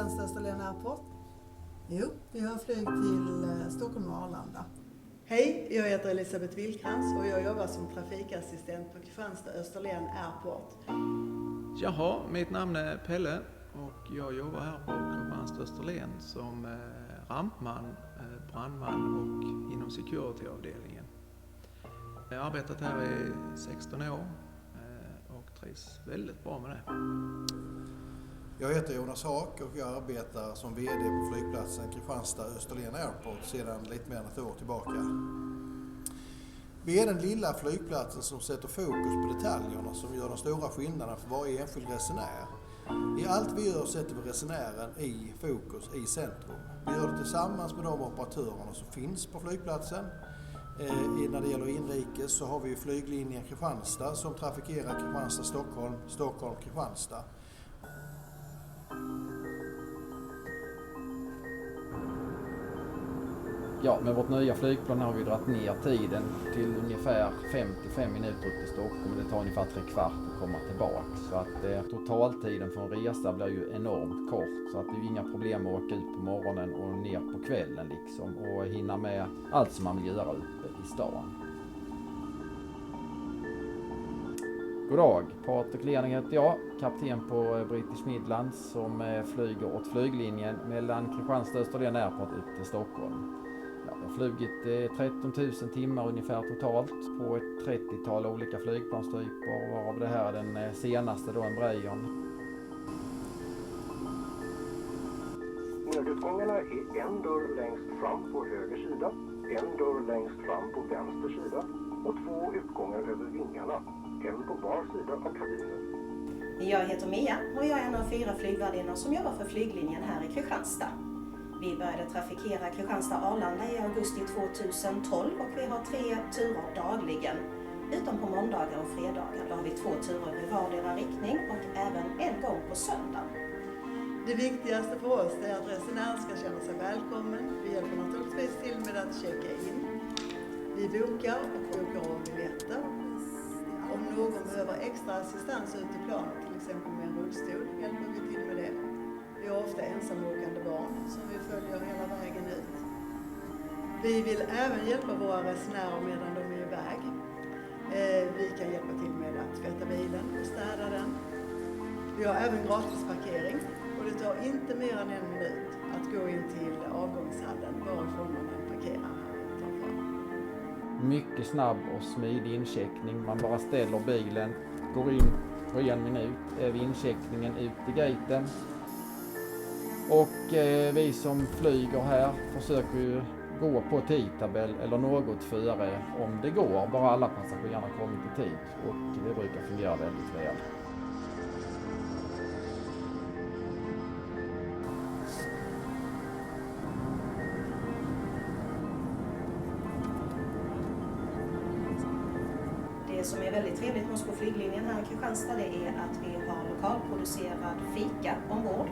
Kristianstad Österlen Airport? Jo, vi har flyg till Stockholm och Arlanda. Hej, jag heter Elisabeth Wildkrans och jag jobbar som trafikassistent på Kristianstad Österlen Airport. Jaha, mitt namn är Pelle och jag jobbar här på Kristianstad Österlen som rampman, brandman och inom securityavdelningen. Jag har arbetat här i 16 år och trivs väldigt bra med det. Jag heter Jonas Haak och jag arbetar som VD på flygplatsen Kristianstad Österlen Airport sedan lite mer än ett år tillbaka. Vi är den lilla flygplatsen som sätter fokus på detaljerna som gör de stora skillnaderna för varje enskild resenär. I allt vi gör sätter vi resenären i fokus, i centrum. Vi gör det tillsammans med de operatörerna som finns på flygplatsen. När det gäller inrikes så har vi flyglinjen Kristianstad som trafikerar Kristianstad-Stockholm, Stockholm-Kristianstad. Ja, med vårt nya flygplan har vi dragit ner tiden till ungefär 55 minuter upp till Stockholm. Det tar ungefär 3/4 att komma tillbaka. Så att totaltiden för en resa blir ju enormt kort. Så att det är ju inga problem att åka ut på morgonen och ner på kvällen liksom. Och hinna med allt som man vill göra uppe i stan. God dag, Patrik Lerning heter jag, kapten på British Midlands som flyger åt flyglinjen mellan Kristianstad Österlen Airport ut till Stockholm. Jag har flugit 13 000 timmar ungefär totalt på ett 30-tal olika flygplanstyper, varav det här är den senaste då, en Breyon. Nödutgångarna är en dörr längst fram på höger sida, en dörr längst fram på vänster sida och 2 utgångar över vingarna, en på var sida av kabinen. Jag heter Mia och jag är en av 4 flygvärdinnor som jobbar för flyglinjen här i Kristianstad. Vi började trafikera Kristianstad-Arlanda i augusti 2012 och vi har 3 turer dagligen. Utom på måndagar och fredagar. Då har vi 2 turer i vardera riktning och även en gång på söndag. Det viktigaste för oss är att resenären ska känna sig välkommen. Vi hjälper naturligtvis till med att checka in. Vi bokar av biljetter. Om någon behöver extra assistans ut i planet, till exempel med en rullstol, hjälper vi till med det. Vi har ofta ensamåkande barn som vi följer hela vägen ut. Vi vill även hjälpa våra resenärer medan de är iväg. Vi kan hjälpa till med att tvätta bilen och städa den. Vi har även gratis parkering och det tar inte mer än 1 minut att gå in till avgångshallen varifrån man parkerar här utanför. Mycket snabb och smidig incheckning. Man bara ställer bilen, går in på 1 minut, är vid incheckningen ut i gaten. Och vi som flyger här försöker ju gå på tidtabell eller något före om det går. Bara alla passagerarna kommer i tid och det brukar fungera väldigt väl. Det som är väldigt trevligt med oss på flyglinjen här i Kristianstad det är att vi har lokalproducerad fika ombord.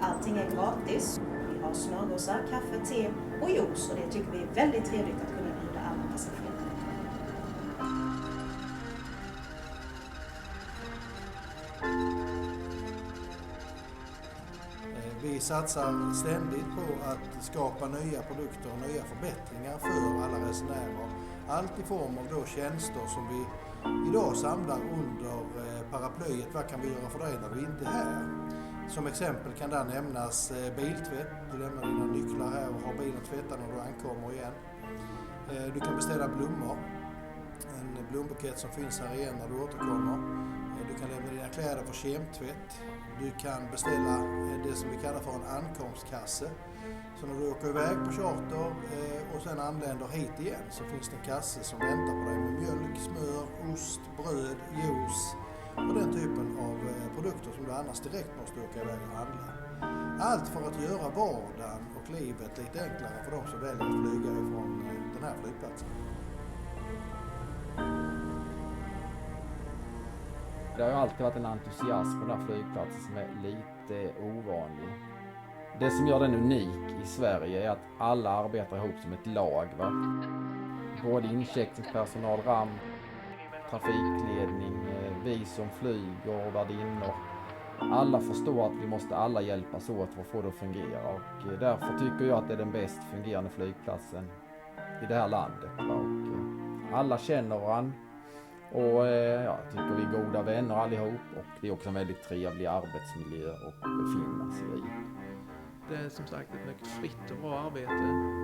Allting är gratis. Vi har smörgåsar, kaffe, te och juice och det tycker vi är väldigt trevligt att kunna bjuda alla passagerare. Vi satsar ständigt på att skapa nya produkter och nya förbättringar för alla resenärer. Allt i form av då tjänster som vi idag samlar under paraplyet. Vad kan vi göra för dig när du inte är här? Som exempel kan där nämnas biltvätt. Du lämnar dina nycklar här och har bilen tvättad när du ankommer igen. Du kan beställa blommor. En blombukett som finns här igen när du återkommer. Du kan lämna dina kläder för kemtvätt. Du kan beställa det som vi kallar för en ankomstkasse. Så när du åker iväg på charter och sen anländer hit igen så finns det en kasse som väntar på dig med mjölk, smör, ost, bröd, juice och den typen av produkter som du annars direkt måste åka iväg och handla. Allt för att göra vardagen och livet lite enklare för de som väljer att flyga ifrån den här flygplatsen. Det har ju alltid varit en entusiasm på den här flygplatsen som är lite ovanlig. Det som gör den unik i Sverige är att alla arbetar ihop som ett lag. Va? Både incheckningspersonal, ramp, trafikledning, vi som flyger och värdinnor. alla förstår att vi måste alla hjälpas åt för att få det att fungera. Och därför tycker jag att det är den bäst fungerande flygplatsen i det här landet. Och alla känner varandra. Och jag tycker vi är goda vänner allihop. Och det är också en väldigt trevlig arbetsmiljö att befinna sig i. Det är som sagt ett mycket fritt och bra arbete.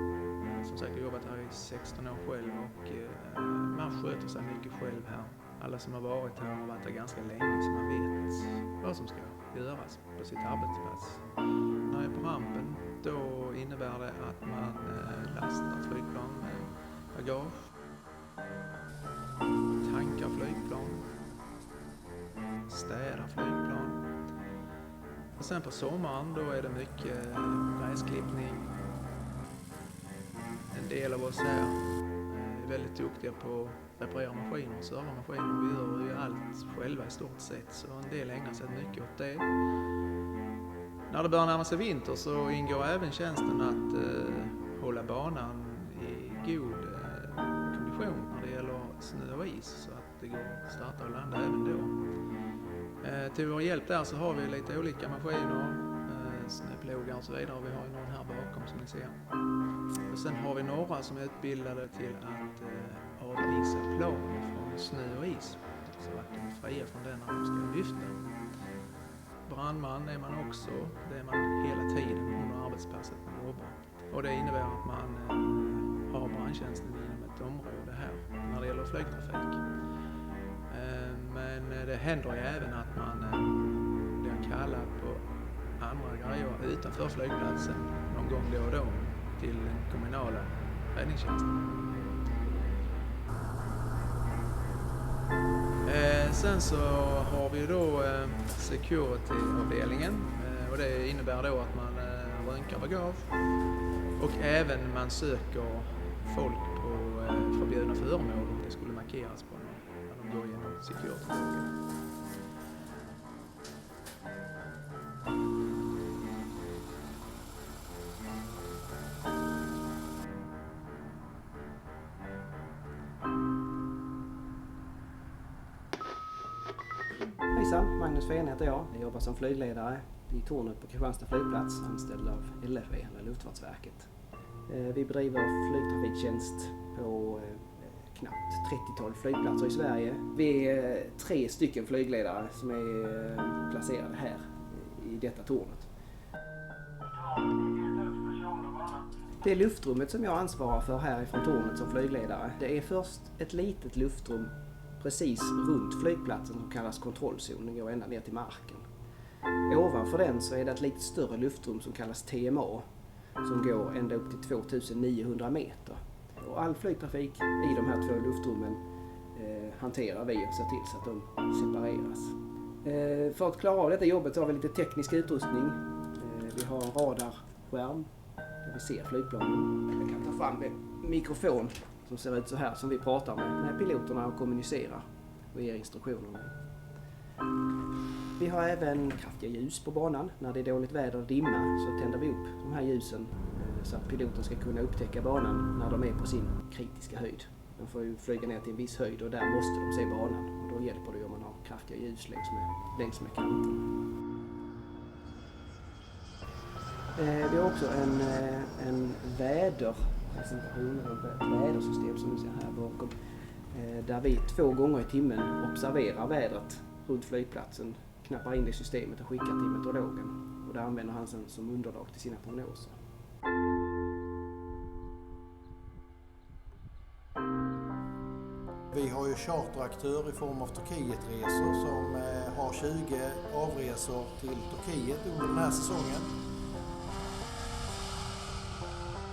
Som sagt, jag har jobbat här i 16 år själv och man sköter sig mycket själv här. Alla som har varit här har varit här ganska länge så man vet vad som ska göras på sitt arbetsplats. När jag är på rampen då innebär det att man lastar flygplan med bagage, tankar flygplan, städar flygplan. Och sen på sommaren då är det mycket gräsklippning. En del av oss här är väldigt duktiga på att reparera maskiner och serva maskiner. Vi gör ju allt själva i stort sett så en del ägnar sig mycket åt det. När det börjar närma sig vinter så ingår även tjänsten att hålla banan i god kondition när det gäller snö och is så att det går att starta och landa även då. Till vår hjälp där så har vi lite olika maskiner, snöplogar och så vidare. Vi har ju någon här bakom som ni ser. Och sen har vi några som är utbildade till att avisa plan från snö och is så att de är fria från den när de ska lyfta. Brandman är man också, det är man hela tiden under arbetspasset man jobbar. Och det innebär att man har brandtjänsten inom ett område här när det gäller flygtrafik. Men det händer ju även att man blir kallad på andra grejer utanför flygplatsen någon gång då och då till den kommunala räddningstjänsten. Sen så har vi då security-avdelningen och det innebär då att man röntgar bagage och även man söker folk på förbjudna föremål om det skulle markeras på någon när de går igenom security. Hejsan, Magnus Fehn heter jag. Jag jobbar som flygledare i tornet på Kristianstad flygplats, anställd av LFV, eller Luftfartsverket. Vi bedriver flygtrafiktjänst på knappt 30-tal flygplatser i Sverige. Vi är 3 stycken flygledare som är placerade här i detta tornet. Det luftrummet som jag ansvarar för härifrån tornet som flygledare, det är först ett litet luftrum precis runt flygplatsen som kallas kontrollzon, den går ända ner till marken. Ovanför den så är det ett lite större luftrum som kallas TMA som går ända upp till 2900 meter. Och all flygtrafik i de här 2 luftrummen hanterar vi och ser till så att de separeras. För att klara av detta jobbet så har vi lite teknisk utrustning. Vi har en radarskärm där vi ser flygplanen. Jag kan ta fram en mikrofon som ser ut så här som vi pratar med piloterna och kommunicerar och ger instruktioner med. Vi har även kraftiga ljus på banan. När det är dåligt väder och dimma så tänder vi upp de här ljusen så att piloten ska kunna upptäcka banan när de är på sin kritiska höjd. De får ju flyga ner till en viss höjd och där måste de se banan. Och då hjälper det om man har kraftiga ljus längs med kanten. Vi har också en väderpresentation, ett vädersystem som ni ser här bakom. Där vi 2 gånger i timmen observerar vädret runt flygplatsen, knappar in det i systemet och skickar till meteorologen. Och det använder han sen som underlag till sina prognoser. Vi har ju charteraktör i form av Turkietresor som har 20 avresor till Turkiet under den här säsongen.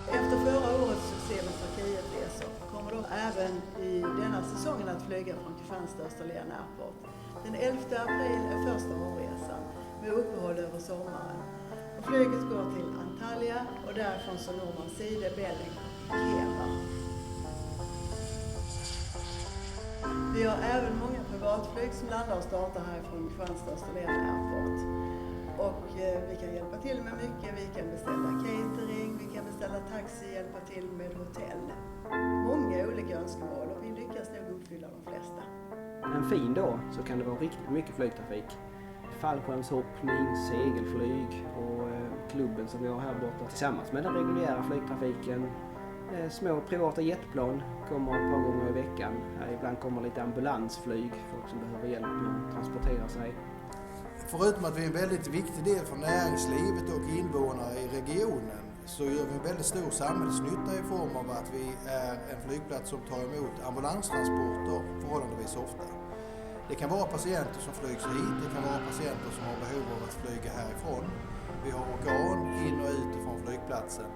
Efter förra årets succé med Turkietresor kommer de även i denna säsongen att flyga från Kristianstad Österlen Airport. Den 11 april är första avresan med uppehåll över sommaren. Och flyget går till Antalya och därifrån så når man Side, Belling och Keva. Vi har även många privatflyg som landar och startar härifrån Kristianstad Österlen Airport. Och vi kan hjälpa till med mycket. Vi kan beställa catering, vi kan beställa taxi, hjälpa till med hotell. Många olika önskemål och vi lyckas nog uppfylla de flesta. En fin dag så kan det vara riktigt mycket flygtrafik. fallskärmshoppning, segelflyg och klubben som vi har här borta tillsammans med den reguljära flygtrafiken. Små privata jetplan kommer ett par gånger i veckan. Ibland kommer lite ambulansflyg, folk som behöver hjälp med att transportera sig. Förutom att vi är en väldigt viktig del för näringslivet och invånare i regionen så gör vi en väldigt stor samhällsnytta i form av att vi är en flygplats som tar emot ambulanstransporter förhållandevis ofta. Det kan vara patienter som flygs hit, det kan vara patienter som har behov av att flyga härifrån. Vi har organ in och ut från flygplatsen.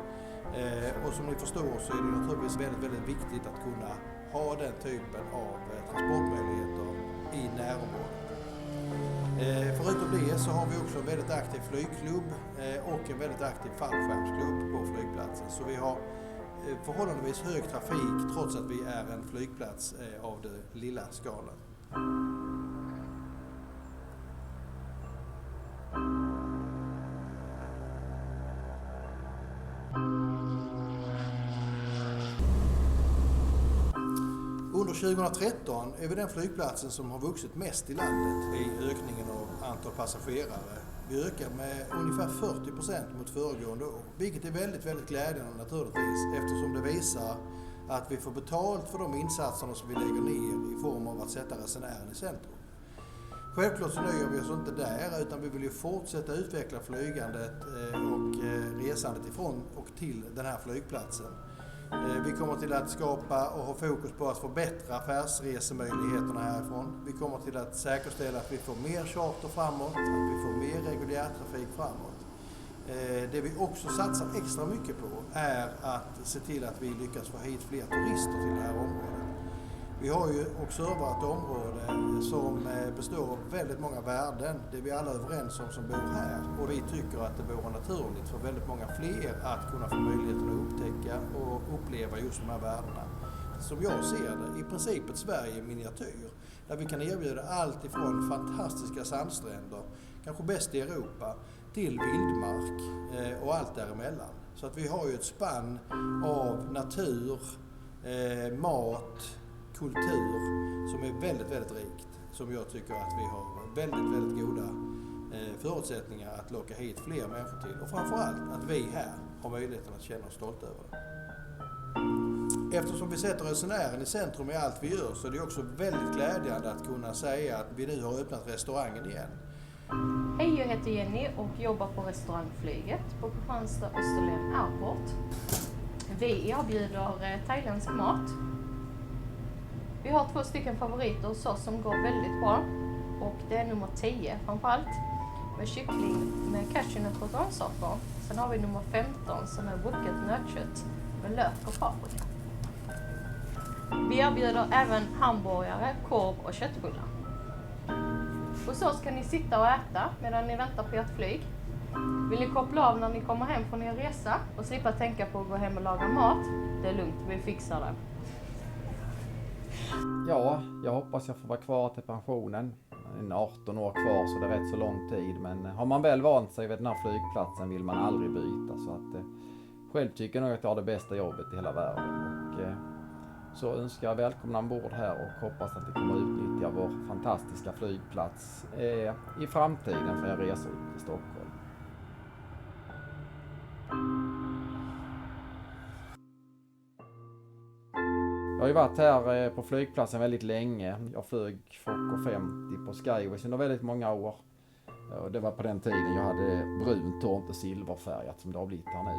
Och som ni förstår så är det naturligtvis väldigt, väldigt viktigt att kunna ha den typen av transportmöjligheter i närområdet. Förutom det så har vi också en väldigt aktiv flygklubb och en väldigt aktiv fallskärmsklubb på flygplatsen. Så vi har förhållandevis hög trafik trots att vi är en flygplats av det lilla skalan. Under 2013 är vi den flygplatsen som har vuxit mest i landet i ökningen av antal passagerare. Vi ökar med ungefär 40% mot föregående år, vilket är väldigt, väldigt glädjande naturligtvis eftersom det visar att vi får betalt för de insatserna som vi lägger ner i form av att sätta resenären i centrum. Självklart så nöjer vi oss inte där utan vi vill ju fortsätta utveckla flygandet och resandet ifrån och till den här flygplatsen. Vi kommer till att skapa och ha fokus på att förbättra affärsresemöjligheterna härifrån. Vi kommer till att säkerställa att vi får mer charter framåt, att vi får mer reguljärtrafik framåt. Det vi också satsar extra mycket på är att se till att vi lyckas få hit fler turister till det här området. Vi har ju också ett område som består av väldigt många värden. Det är vi alla överens om som bor här. Och vi tycker att det vore naturligt för väldigt många fler att kunna få möjligheten att upptäcka och uppleva just de här värdena. Som jag ser det, i princip ett Sverige i miniatyr. Där vi kan erbjuda allt ifrån fantastiska sandstränder, kanske bäst i Europa, till vildmark och allt däremellan. Så att vi har ju ett spann av natur, mat, kultur som är väldigt, väldigt rikt. Som jag tycker att vi har väldigt, väldigt goda förutsättningar att locka hit fler människor till. Och framförallt att vi här har möjligheten att känna oss stolta över det. Eftersom vi sätter resenären i centrum i allt vi gör så är det också väldigt glädjande att kunna säga att vi nu har öppnat restaurangen igen. Hej, jag heter Jenny och jobbar på restaurangflyget på Kristianstad Österlen Airport. Vi erbjuder thailändsk mat. Vi har 2 stycken favoriter hos oss som går väldigt bra. Och det är nummer 10 framförallt. Med kyckling med cashewnötter och grönsaker. Sen har vi nummer 15 som är woodcut nötkött med lök och paprika. Vi erbjuder även hamburgare, korv och köttbullar. Hos oss kan ni sitta och äta medan ni väntar på ert flyg. Vill ni koppla av när ni kommer hem från er resa och slippa tänka på att gå hem och laga mat? Det är lugnt, vi fixar det. Ja, jag hoppas jag får vara kvar till pensionen. En 18 år kvar så det är rätt så lång tid. Men har man väl vant sig vid den här flygplatsen vill man aldrig byta. Så att, själv tycker jag nog att jag har det bästa jobbet i hela världen. Och, så önskar jag välkomna ombord här och hoppas att vi kommer att utnyttja vår fantastiska flygplats i framtiden för jag resor ut till Stockholm. Jag har ju varit här på flygplatsen väldigt länge. Jag flög Fokker 50 på Skyways under väldigt många år. Och det var på den tiden jag hade brunt och inte silverfärgat som det har blivit här nu.